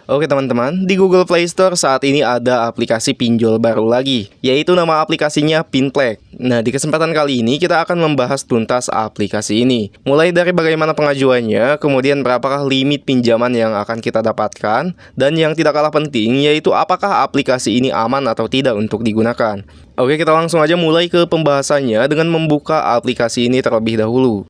Oke teman-teman, di Google Play Store saat ini ada aplikasi pinjol baru lagi, yaitu nama aplikasinya Pinplek. Nah, di kesempatan kali ini kita akan membahas tuntas aplikasi ini. Mulai dari bagaimana pengajuannya, kemudian berapakah limit pinjaman yang akan kita dapatkan, dan yang tidak kalah penting yaitu apakah aplikasi ini aman atau tidak untuk digunakan. Oke, kita langsung aja mulai ke pembahasannya dengan membuka aplikasi ini terlebih dahulu.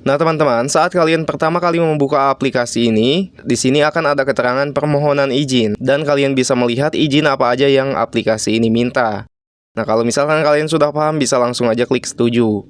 Nah teman-teman, saat kalian pertama kali membuka aplikasi ini, di sini akan ada keterangan permohonan izin, dan kalian bisa melihat izin apa aja yang aplikasi ini minta. Nah kalau misalkan kalian sudah paham, bisa langsung aja klik setuju.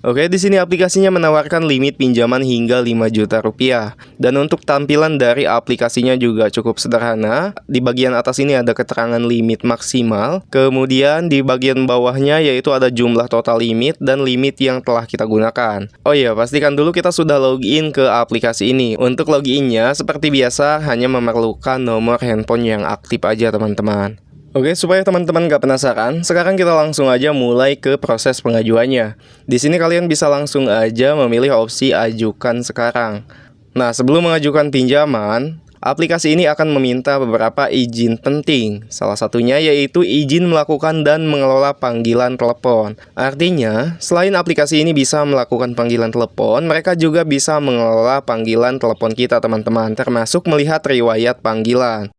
Oke, di sini aplikasinya menawarkan limit pinjaman hingga 5 juta rupiah. Dan untuk tampilan dari aplikasinya juga cukup sederhana. Di bagian atas ini ada keterangan limit maksimal. Kemudian di bagian bawahnya yaitu ada jumlah total limit dan limit yang telah kita gunakan. Oh iya, pastikan dulu kita sudah login ke aplikasi ini. Untuk loginnya seperti biasa hanya memerlukan nomor handphone yang aktif aja teman-teman. Oke, supaya teman-teman gak penasaran, sekarang kita langsung aja mulai ke proses pengajuannya. Di sini kalian bisa langsung aja memilih opsi ajukan sekarang. Nah, sebelum mengajukan pinjaman, aplikasi ini akan meminta beberapa izin penting. Salah satunya yaitu izin melakukan dan mengelola panggilan telepon. Artinya, selain aplikasi ini bisa melakukan panggilan telepon, mereka juga bisa mengelola panggilan telepon kita teman-teman, termasuk melihat riwayat panggilan.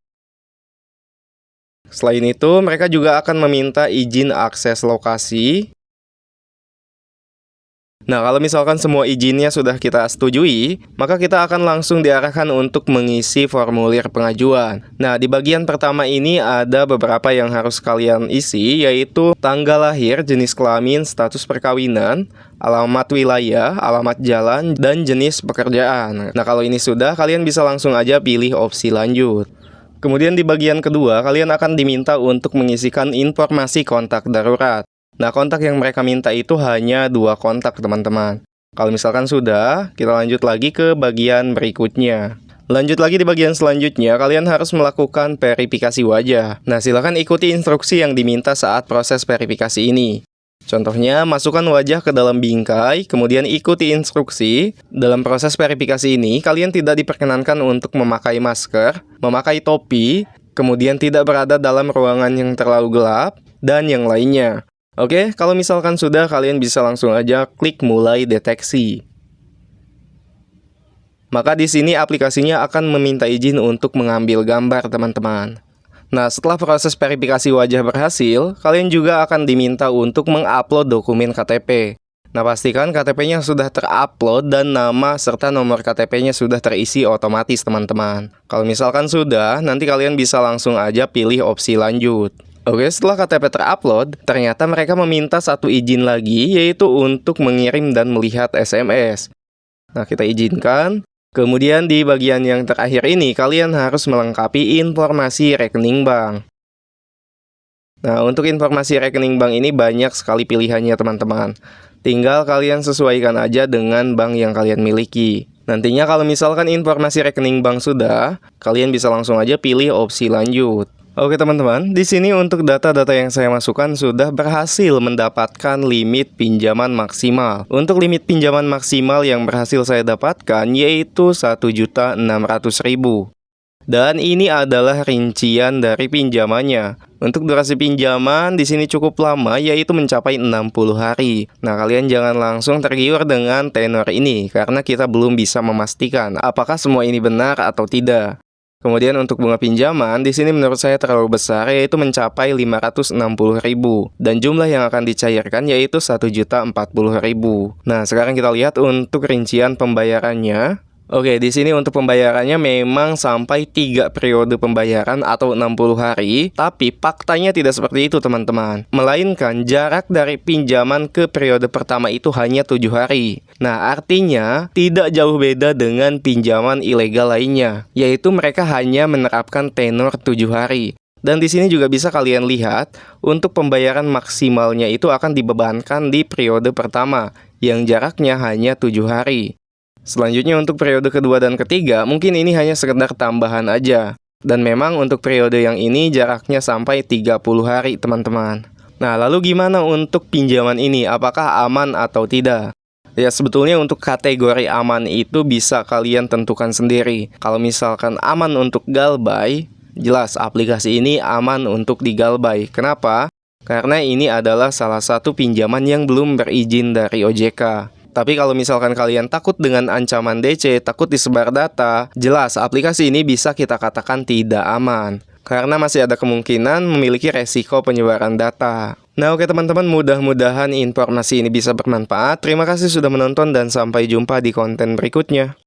Selain itu, mereka juga akan meminta izin akses lokasi. Nah, kalau misalkan semua izinnya sudah kita setujui, maka kita akan langsung diarahkan untuk mengisi formulir pengajuan. Nah, di bagian pertama ini ada beberapa yang harus kalian isi, yaitu tanggal lahir, jenis kelamin, status perkawinan, alamat wilayah, alamat jalan, dan jenis pekerjaan. Nah, kalau ini sudah, kalian bisa langsung aja pilih opsi lanjut. Kemudian di bagian kedua, kalian akan diminta untuk mengisikan informasi kontak darurat. Nah, kontak yang mereka minta itu hanya 2 kontak, teman-teman. Kalau misalkan sudah, kita lanjut lagi ke bagian berikutnya. Lanjut lagi di bagian selanjutnya, kalian harus melakukan verifikasi wajah. Nah, silakan ikuti instruksi yang diminta saat proses verifikasi ini. Contohnya, masukkan wajah ke dalam bingkai, kemudian ikuti instruksi. Dalam proses verifikasi ini, kalian tidak diperkenankan untuk memakai masker, memakai topi, kemudian tidak berada dalam ruangan yang terlalu gelap, dan yang lainnya. Oke, kalau misalkan sudah, kalian bisa langsung aja klik mulai deteksi. Maka di sini aplikasinya akan meminta izin untuk mengambil gambar, teman-teman. Nah, setelah proses verifikasi wajah berhasil, kalian juga akan diminta untuk mengupload dokumen KTP. Nah, pastikan KTP-nya sudah terupload dan nama serta nomor KTP-nya sudah terisi otomatis, teman-teman. Kalau misalkan sudah, nanti kalian bisa langsung aja pilih opsi lanjut. Oke, setelah KTP terupload, ternyata mereka meminta satu izin lagi, yaitu untuk mengirim dan melihat SMS. Nah, kita izinkan. Kemudian di bagian yang terakhir ini, kalian harus melengkapi informasi rekening bank. Nah, untuk informasi rekening bank ini banyak sekali pilihannya teman-teman. Tinggal kalian sesuaikan aja dengan bank yang kalian miliki. Nantinya kalau misalkan informasi rekening bank sudah, kalian bisa langsung aja pilih opsi lanjut. Oke teman-teman, di sini untuk data-data yang saya masukkan sudah berhasil mendapatkan limit pinjaman maksimal. Untuk limit pinjaman maksimal yang berhasil saya dapatkan yaitu 1.600.000. Dan ini adalah rincian dari pinjamannya. Untuk durasi pinjaman di sini cukup lama yaitu mencapai 60 hari. Nah, kalian jangan langsung tergiur dengan tenor ini karena kita belum bisa memastikan apakah semua ini benar atau tidak. Kemudian untuk bunga pinjaman, di sini menurut saya terlalu besar, yaitu mencapai 560.000. Dan jumlah yang akan dicairkan yaitu 1.040.000. Nah, sekarang kita lihat untuk rincian pembayarannya. Oke, di sini untuk pembayarannya memang sampai 3 periode pembayaran atau 60 hari, tapi faktanya tidak seperti itu teman-teman. Melainkan jarak dari pinjaman ke periode pertama itu hanya 7 hari. Nah, artinya tidak jauh beda dengan pinjaman ilegal lainnya, yaitu mereka hanya menerapkan tenor 7 hari. Dan di sini juga bisa kalian lihat, untuk pembayaran maksimalnya itu akan dibebankan di periode pertama, yang jaraknya hanya 7 hari. Selanjutnya untuk periode kedua dan ketiga, mungkin ini hanya sekedar tambahan aja. Dan memang untuk periode yang ini jaraknya sampai 30 hari teman-teman. Nah, lalu gimana untuk pinjaman ini? Apakah aman atau tidak? Ya sebetulnya untuk kategori aman itu bisa kalian tentukan sendiri. Kalau misalkan aman untuk galbay, jelas aplikasi ini aman untuk digalbay. Kenapa? Karena ini adalah salah satu pinjaman yang belum berizin dari OJK. Tapi kalau misalkan kalian takut dengan ancaman DC, takut disebar data, jelas aplikasi ini bisa kita katakan tidak aman. Karena masih ada kemungkinan memiliki resiko penyebaran data. Nah oke teman-teman, mudah-mudahan informasi ini bisa bermanfaat. Terima kasih sudah menonton dan sampai jumpa di konten berikutnya.